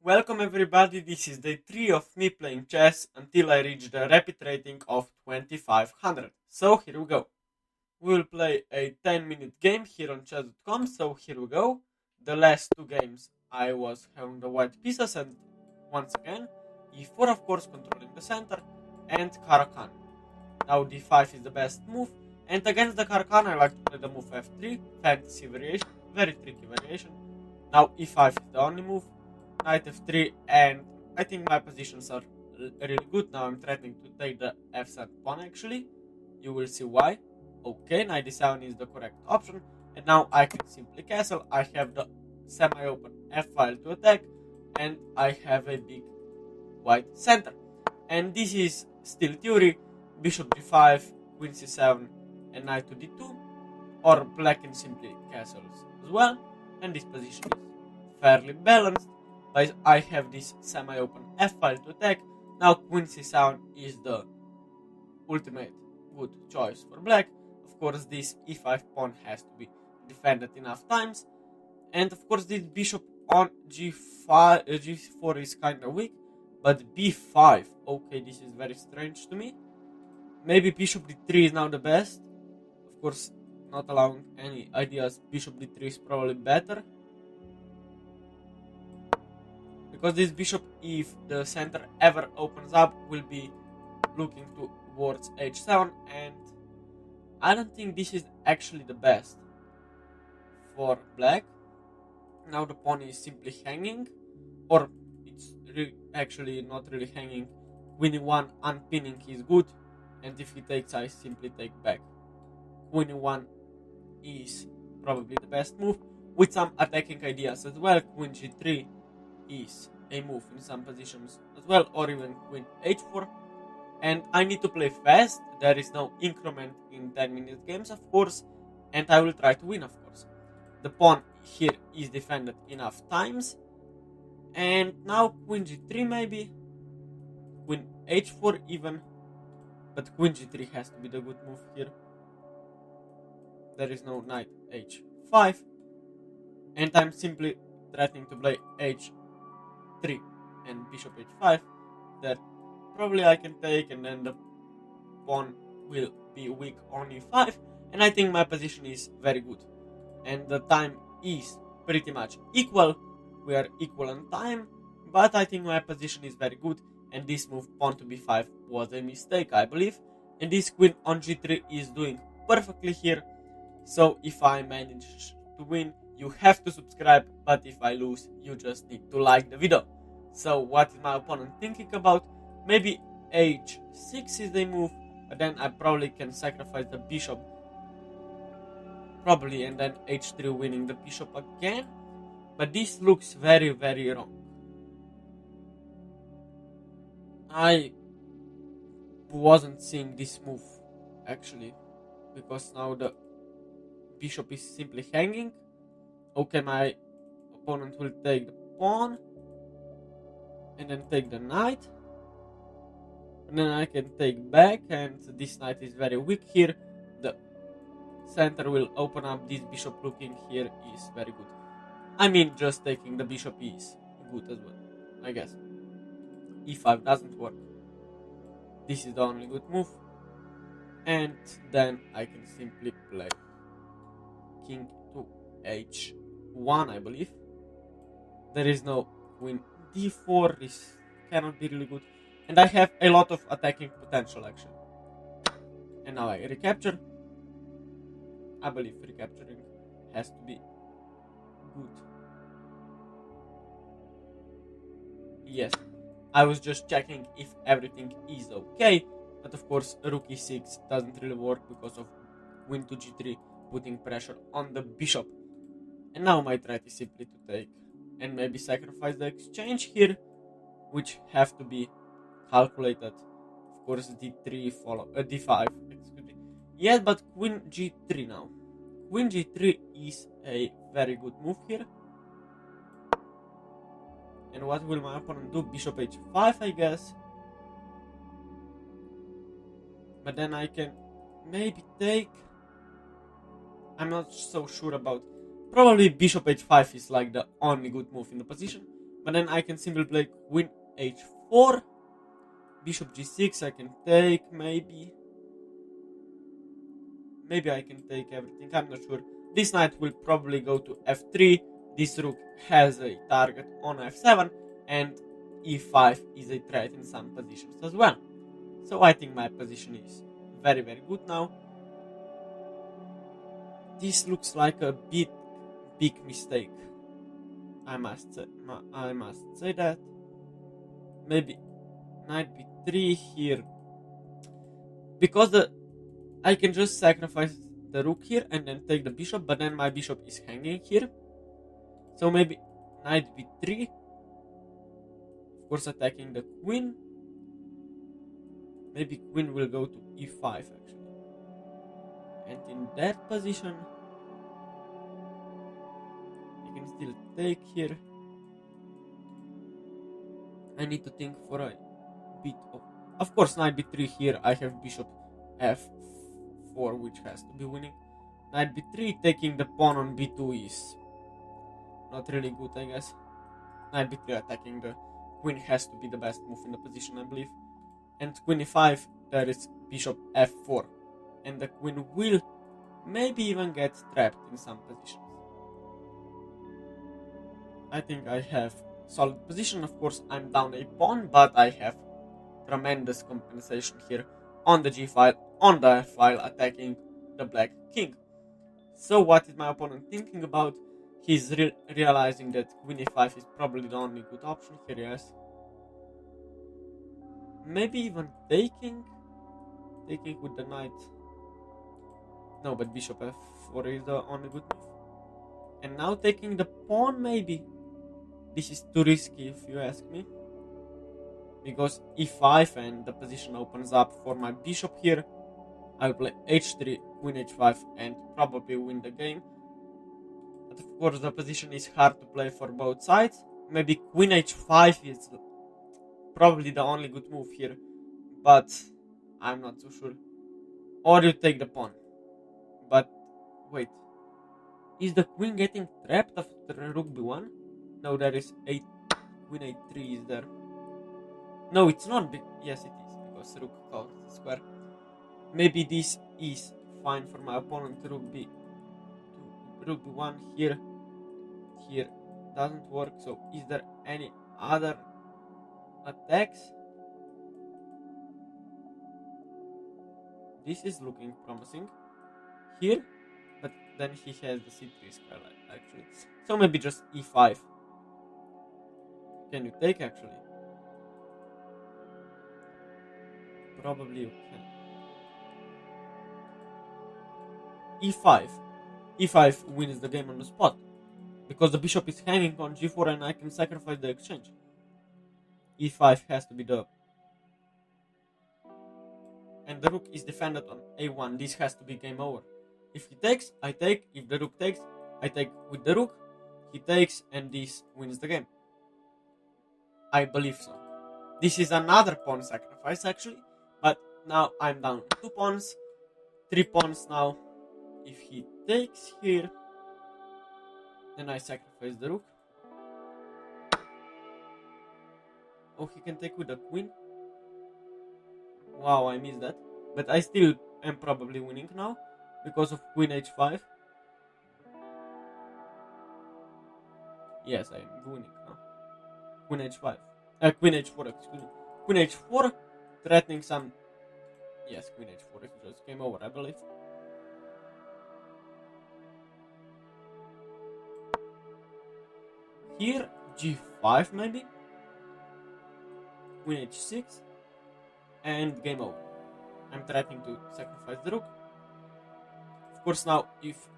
Welcome everybody, this is day 3 of me playing chess until I reach the rapid rating of 2500. So here we go. We will play a 10-minute game here on chess.com, so here we go. The last two games I was having the white pieces and once again, e4 of course controlling the center and Caro-Kann. Now d5 is the best move and against the Caro-Kann I like to play the move f3, fantasy variation, very tricky variation. Now e5 is the only move. Knight f3, and I think my positions are really good. Now I'm threatening to take the f7 pawn actually. You will see why. Okay, knight d7 is the correct option. And now I can simply castle. I have the semi-open f file to attack. And I have a big white center. And this is still theory. Bishop g5, queen c7, and knight to d2. Or black can simply castles as well. And this position is fairly balanced. But I have this semi-open f file to attack. Now queen c7 is the ultimate good choice for black. Of course this e5 pawn has to be defended enough times. And of course this bishop on g5, g4 is kinda weak. But b5, okay, this is very strange to me. Maybe bishop d3 is now the best. Of course, not allowing any ideas, bishop d3 is probably better. Because this bishop, if the center ever opens up, will be looking towards h7, and I don't think this is actually the best for black. Now the pawn is simply hanging, or it's actually not really hanging. Queen e1 unpinning is good, and if he takes, I simply take back. Queen e1 is probably the best move, with some attacking ideas as well. Queen g3 is a move in some positions as well, or even queen h4. And I need to play fast. There is no increment in 10-minute games, of course, and I will try to win, of course. The pawn here is defended enough times, and now queen g3 maybe, queen h4 even, but queen g3 has to be the good move here. There is no knight h5, and I'm simply threatening to play h3 and bishop h5 that probably I can take, and then the pawn will be weak on e5, and I think my position is very good and the time is pretty much equal. We are equal on time, but I think my position is very good, and this move pawn to b5 was a mistake, I believe, and this queen on g3 is doing perfectly here. So if I manage to win, you have to subscribe, but if I lose, you just need to like the video. So what is my opponent thinking about? Maybe h6 is the move, but then I probably can sacrifice the bishop, probably, and then h3 winning the bishop again. But this looks very, very wrong. I wasn't seeing this move actually, because now the bishop is simply hanging. Okay, my opponent will take the pawn and then take the knight, and then I can take back, and this knight is very weak here. The center will open up. This bishop looking here is very good. I mean, just taking the bishop is good as well, I guess. e5 doesn't work. This is the only good move, and then I can simply play king to h1, I believe. There is no queen d4, this cannot be really good, and I have a lot of attacking potential actually. And now I recapture. I believe recapturing has to be good. Yes, I was just checking if everything is okay, but of course rook e6 doesn't really work because of queen to g3 putting pressure on the bishop. And now my threat is simply to take and maybe sacrifice the exchange here, which have to be calculated. Of course d3 follow d5, excuse me. Yes, but queen g3 now. Queen g3 is a very good move here. And what will my opponent do? Bishop h5, I guess. But then I can maybe take. I'm not so sure about. Probably bishop h5 is like the only good move in the position. But then I can simply play queen h4, bishop g6, I can take, maybe I can take everything, I'm not sure. This knight will probably go to f3, this rook has a target on f7, and e5 is a threat in some positions as well. So I think my position is very, very good now. This looks like a big mistake. I must say that. Maybe knight b3 here, because I can just sacrifice the rook here and then take the bishop, but then my bishop is hanging here. So maybe knight b3, of course attacking the queen. Maybe queen will go to e5 actually. And in that position, I can still take here. I need to think for a bit of course, knight b3 here, I have bishop f4, which has to be winning. Knight b3 taking the pawn on b2 is not really good, I guess. Knight b3 attacking the queen has to be the best move in the position, I believe. And queen e5, there is bishop f4. And the queen will maybe even get trapped in some positions. I think I have solid position. Of course, I'm down a pawn, but I have tremendous compensation here on the g file, on the f file, attacking the black king. So what is my opponent thinking about? He's realizing that queen e5 is probably the only good option here, yes. Maybe even taking with the knight. No, but bishop f4 is the only good move. And now taking the pawn, maybe. This is too risky if you ask me. Because e5 and the position opens up for my bishop here. I'll play h3, queen h5 and probably win the game. But of course the position is hard to play for both sides. Maybe queen h5 is probably the only good move here. But I'm not so sure. Or you take the pawn. But wait. Is the queen getting trapped after rook b1? No, there is queen a3 is there. No, it's not. Yes, it is, because rook covers the square. Maybe this is fine for my opponent. Rook b1 here doesn't work. So is there any other attacks? This is looking promising here, but then he has the c3 square actually. So maybe just e5. Can you take actually? Probably you can. e5. e5 wins the game on the spot. Because the bishop is hanging on g4 and I can sacrifice the exchange. e5 has to be the... And the rook is defended on a1. This has to be game over. If he takes, I take. If the rook takes, I take with the rook. He takes and this wins the game. I believe so. This is another pawn sacrifice actually. But now I'm down 2 pawns. 3 pawns now. If he takes here, then I sacrifice the rook. Oh, he can take with the queen. Wow, I missed that. But I still am probably winning now because of queen h5. Yes, I am winning now. Queen h5. Queen h4, excuse me. Queen h4, threatening some... Yes, queen h4 is just game over, I believe. Here, g5 maybe. Queen h6. And game over. I'm threatening to sacrifice the rook. Of course now, if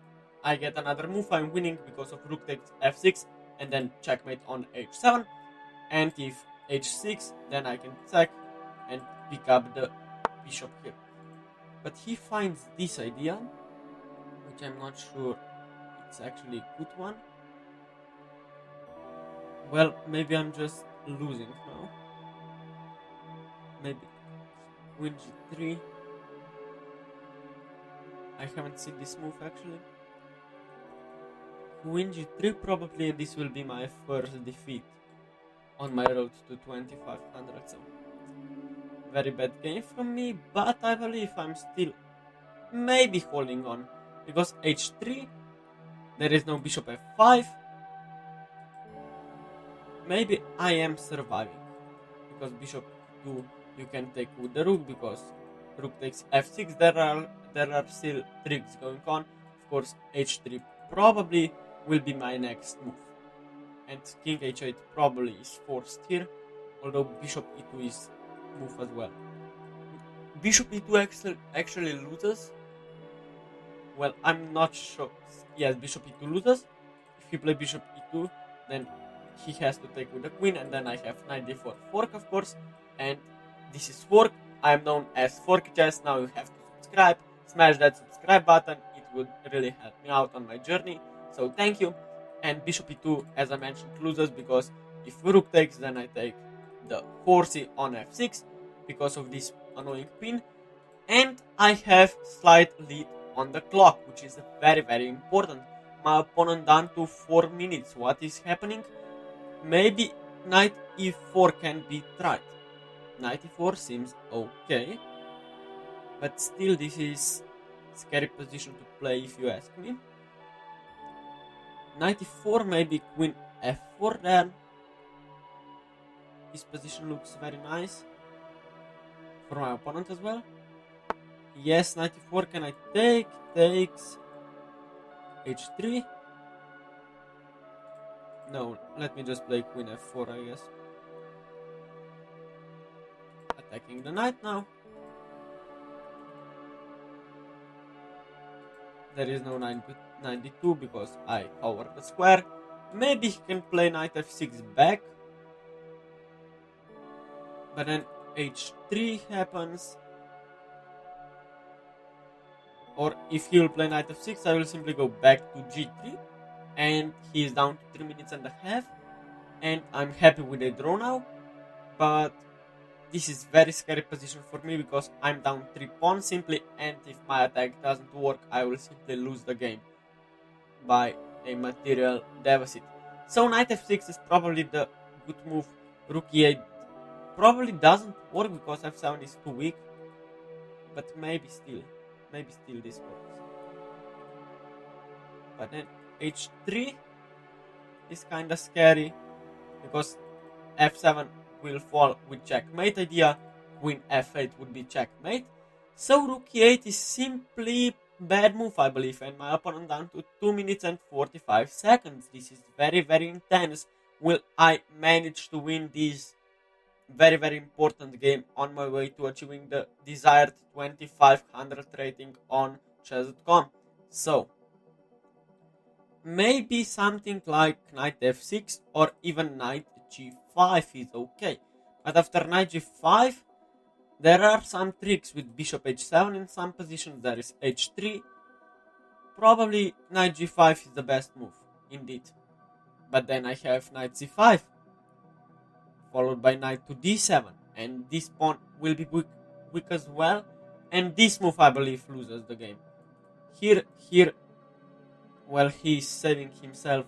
I get another move, I'm winning because of rook takes f6 and then checkmate on h7. And if h6, then I can sack and pick up the bishop here. But he finds this idea, which I'm not sure it's actually a good one. Well, maybe I'm just losing now. Maybe queen g3. I haven't seen this move actually. Queen g3, probably this will be my first defeat on my road to 2500. So very bad game from me, but I believe I'm still maybe holding on, because h3, there is no bishop f5. Maybe I am surviving, because bishop 2 you can take with the rook, because rook takes f6. There are still tricks going on. Of course, h3 probably will be my next move, and king h8 probably is forced here, although bishop e2 is move as well. Bishop e2 actually loses. Well, I'm not sure. Yes, bishop e2 loses. If he play bishop e2, then he has to take with the queen, and then I have knight d4 fork, of course, and this is fork. I'm known as Fork Chess. Now you have to subscribe, smash that subscribe button. It would really help me out on my journey, so thank you. And bishop e2, as I mentioned, loses, because if rook takes, then I take the horsey on f6 because of this annoying queen, and I have slight lead on the clock, which is very important. My opponent down to 4 minutes. What is happening? Maybe knight e4 can be tried. Knight e4 seems okay, but still this is scary position to play if you ask me. Knight e4, maybe queen f4 there. This position looks very nice for my opponent as well. Yes, knight e4, can I take? Takes h3. No, let me just play queen f4, I guess. Attacking the knight now. There is no knight d2 because I cover the square. Maybe he can play knight f6 back, but then h3 happens. Or if he will play knight f6, I will simply go back to g3, and he is down to 3 minutes and a half, and I'm happy with the draw now. But this is very scary position for me, because I'm down 3 pawns simply, and if my attack doesn't work, I will simply lose the game by a material deficit. So knight f6 is probably the good move. Rook e8 probably doesn't work because f7 is too weak, but maybe still this works. But then h3 is kinda scary, because f7 will fall with checkmate idea, queen f8 would be checkmate. So rook e8 is simply bad move, I believe, and my opponent down to 2 minutes and 45 seconds. This is very intense. Will I manage to win this very important game on my way to achieving the desired 2500 rating on chess.com? So maybe something like knight f6 or even knight g5 is okay. But after knight g5, there are some tricks with bishop h7 in some positions. There is h3. Probably knight g5 is the best move, indeed. But then I have knight c5, followed by knight to d7, and this pawn will be weak as well. And this move, I believe, loses the game. Here, well, he is saving himself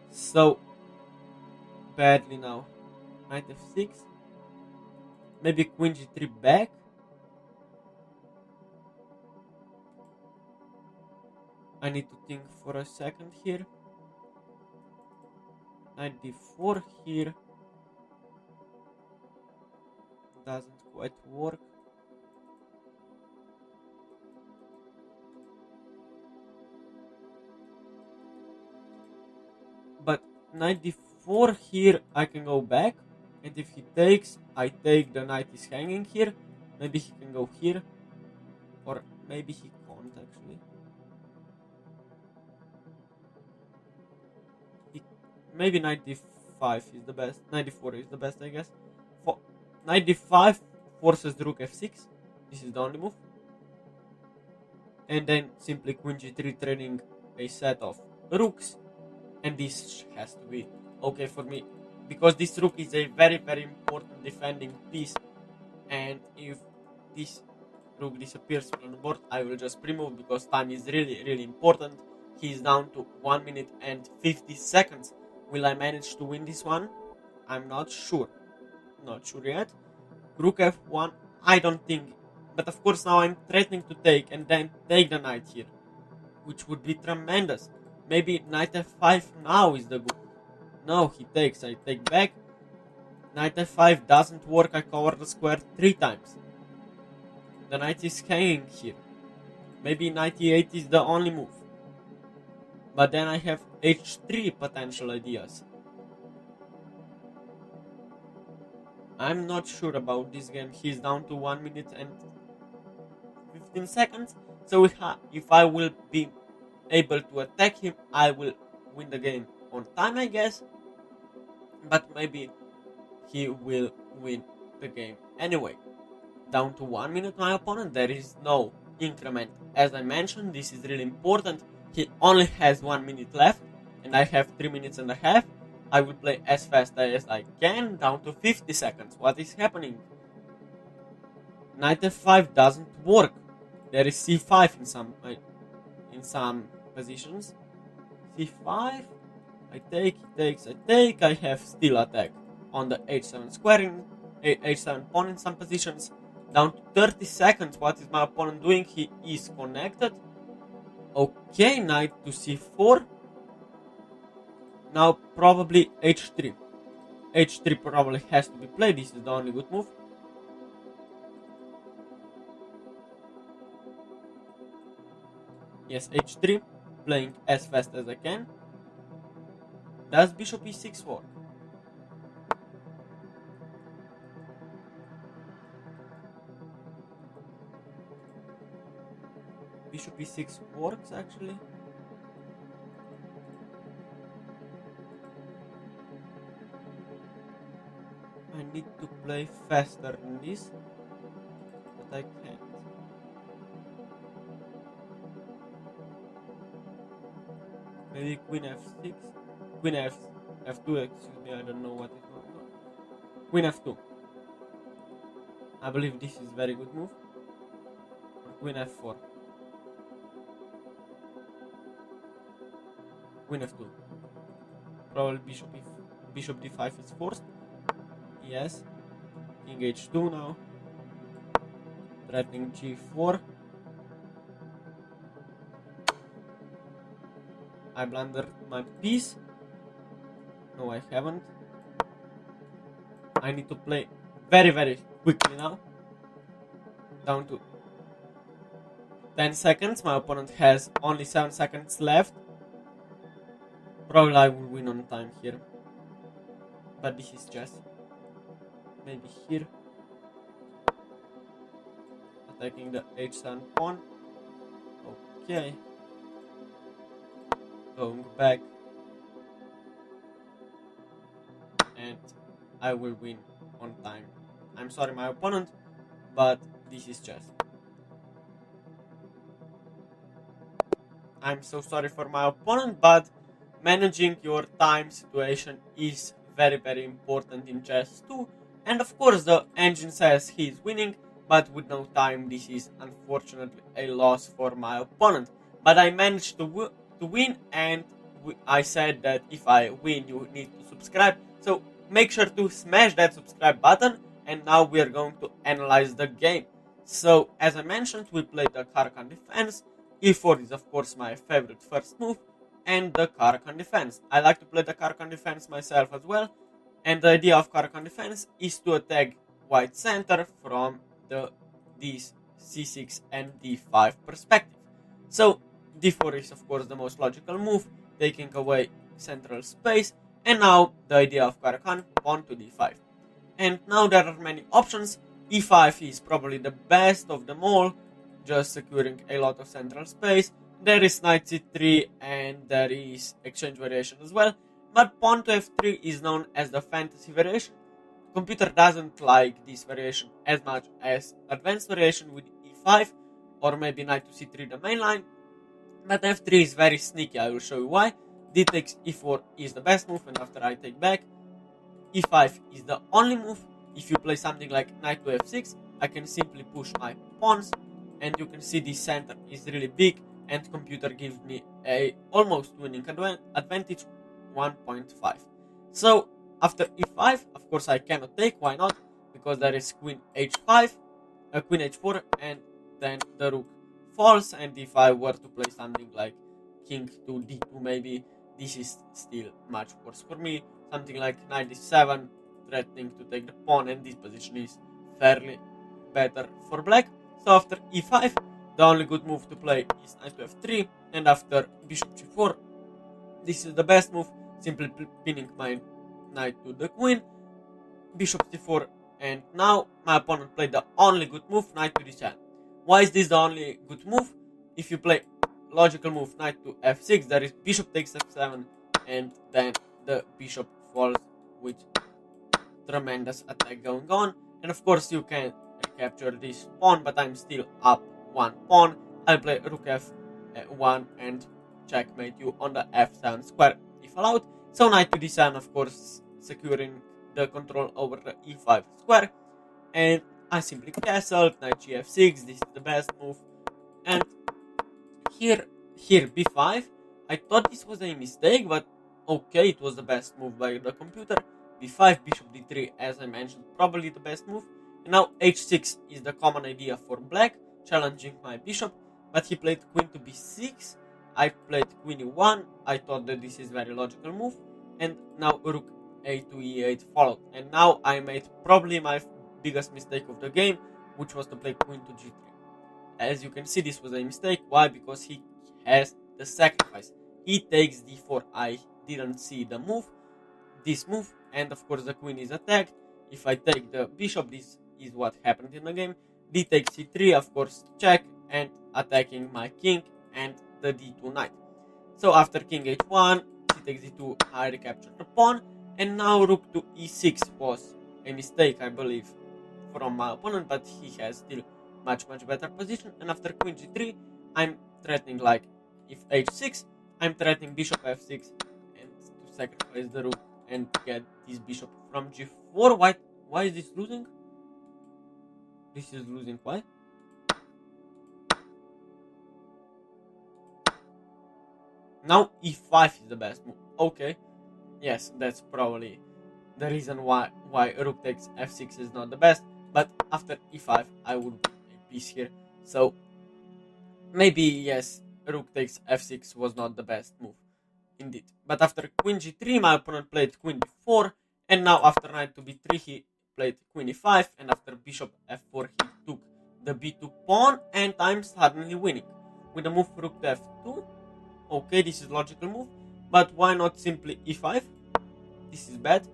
so badly now. Knight f6, maybe queen g3 back. I need to think for a second here. Knight d4 here doesn't quite work. But knight d4 here, I can go back, and if he takes, I take. The knight is hanging here. Maybe he can go here, or maybe he can't actually. Maybe knight d5 is the best. Knight d4 is the best, I guess. Knight d5 forces rook f6. This is the only move. And then simply queen g3 training a set of rooks. And this has to be okay for me, because this rook is a very important defending piece. And if this rook disappears from the board, I will just pre-move, because time is really important. He is down to 1 minute and 50 seconds. Will I manage to win this one? I'm not sure. Not sure yet. Rook f1, I don't think. But of course now I'm threatening to take and then take the knight here, which would be tremendous. Maybe knight f5 now is the good. No, he takes, I take back. Knight f5 doesn't work, I cover the square 3 times. The knight is hanging here. Maybe knight e8 is the only move. But then I have h3 potential ideas. I'm not sure about this game. He's down to 1 minute and 15 seconds. So if I will be able to attack him, I will win the game on time, I guess. But maybe he will win the game anyway. Down to 1 minute my opponent, there is no increment. As I mentioned, this is really important. He only has 1 minute left and I have 3 minutes and a half. I will play as fast as I can, down to 50 seconds. What is happening? Knight f5 doesn't work. There is c5 in some positions. c5, I take, he takes, I take. I have still attack on the h7 squaring, h7 pawn in some positions. Down to 30 seconds. What is my opponent doing? He is connected. Okay, knight to c4. Now probably h3. h3 probably has to be played. This is the only good move. Yes, h3. Playing as fast as I can. Does bishop e6 work? Bishop e6 works actually. I need to play faster than this, but I can't. Maybe queen f6, queen f2, excuse me, I don't know what is going on. Queen f2. I believe this is very good move. Or queen f4. Queen f2. Probably bishop d5 is forced. Yes. King h2 now. Threatening g4. I blundered my piece. No, I haven't. I need to play very quickly now. Down to 10 seconds. My opponent has only 7 seconds left. Probably I will win on time here. But this is chess. Maybe here. Attacking the h7 pawn. Okay. Going back. And I will win on time. I'm sorry my opponent, but this is chess. I'm so sorry for my opponent, but managing your time situation is very important in chess too. And of course the engine says he's winning, but with no time this is unfortunately a loss for my opponent. But I managed to win, and I said that if I win you need to subscribe. So make sure to smash that subscribe button, and now we are going to analyze the game. So as I mentioned, we played the Caro-Kann Defense. e4 is of course my favorite first move, and the Caro-Kann Defense. I like to play the Caro-Kann Defense myself as well, and the idea of Caro-Kann Defense is to attack white center from this c6 and d5 perspective. So d4 is of course the most logical move, taking away central space, and now the idea of Caro-Kann, pawn to d5. And now there are many options. e5 is probably the best of them all, just securing a lot of central space. There is knight c3 and there is exchange variation as well, but pawn to f3 is known as the fantasy variation. Computer doesn't like this variation as much as advanced variation with e5 or maybe knight to c3 the main line, but f3 is very sneaky. I will show you why. d takes e4 is the best move, and after I take back, e5 is the only move. If you play something like knight to f6, I can simply push my pawns, and you can see this center is really big, and computer gives me a almost winning advantage, 1.5. So after e5, of course I cannot take, why not? Because there is queen h5, queen h4, and then the rook falls, and if I were to play something like king to d2 maybe, this is still much worse for me. Something like knight d7, threatening to take the pawn, and this position is fairly better for black. So after e5, the only good move to play is knight to f3, and after bishop g4, this is the best move, simply pinning my knight to the queen, bishop c4, and now my opponent played the only good move, knight to d7. Why is this the only good move? If you play logical move knight to f6, there is bishop takes f7, and then the bishop falls with tremendous attack going on. And of course you can capture this pawn, but I'm still up one pawn. I'll play rook f1 and checkmate you on the f7 square if allowed. So knight to d7, of course, securing the control over the e5 square, and I simply castle, knight gf6, this is the best move, and here b5, I thought this was a mistake, but okay, it was the best move by the computer. b5, bishop d3, as I mentioned, probably the best move, and now h6 is the common idea for black, challenging my bishop, but he played queen to b6, I played queen e1, I thought that this is very logical move, and now rook a2 e8 followed, and now I made probably my biggest mistake of the game, which was to play queen to g3. As you can see, this was a mistake. Why? Because he has the sacrifice. He takes d4. I didn't see the move, this move, and of course the queen is attacked. If I take the bishop, this is what happened in the game. D takes c3, of course check, and attacking my king and the d2 knight. So after king h1, c takes d2, I recaptured the pawn, and now rook to e6 was a mistake, I believe, from my opponent, but he has still much better position. And after queen g3, I'm threatening, like, if h6, I'm threatening bishop f6 and to sacrifice the rook and get this bishop from g4. Why is this losing? This is losing, why? Now e5 is the best move. Okay, yes, that's probably the reason why rook takes f6 is not the best, but after e5 I would win a piece here, so maybe yes, rook takes f6 was not the best move indeed. But after queen g3, my opponent played queen b4, and now after knight to b3 he played queen e5, and after bishop f4 he took the b2 pawn, and I'm suddenly winning with the move rook to f2. Okay, this is logical move, but why not simply e5? This is bad.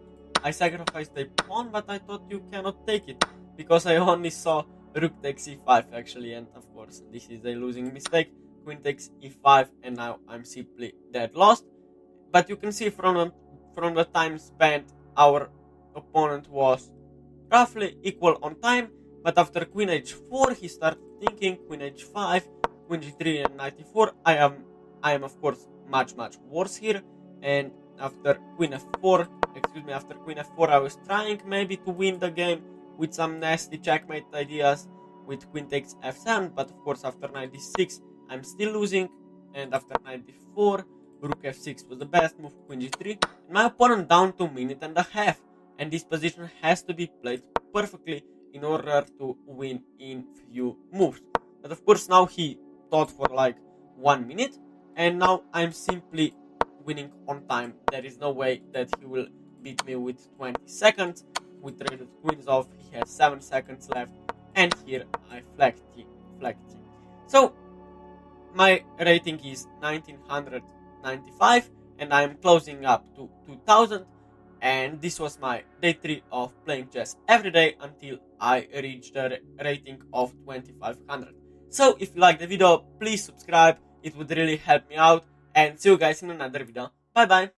I sacrificed a pawn, but I thought you cannot take it, because I only saw rook takes e5 actually, and of course this is a losing mistake. Queen takes e5, and now I'm simply dead lost. But you can see from the time spent, our opponent was roughly equal on time, but after queen h4 he started thinking, queen h5, queen g3, and knight e4. I am of course much worse here, and after queen f4, after queen f4 I was trying maybe to win the game with some nasty checkmate ideas with queen takes f7, but of course after knight d6 I'm still losing, and after knight d4, rook f6 was the best move, queen g3, and my opponent down to a minute and a half, and this position has to be played perfectly in order to win in few moves. But of course now he thought for like 1 minute, and now I'm simply winning on time. There is no way that he will beat me with 20 seconds. We traded queens off, he has 7 seconds left, and here I flagged him. So my rating is 1995, and I'm closing up to 2000, and this was my day 3 of playing chess every day until I reached the rating of 2500. So if you like the video, please subscribe, it would really help me out, and see you guys in another video. Bye bye!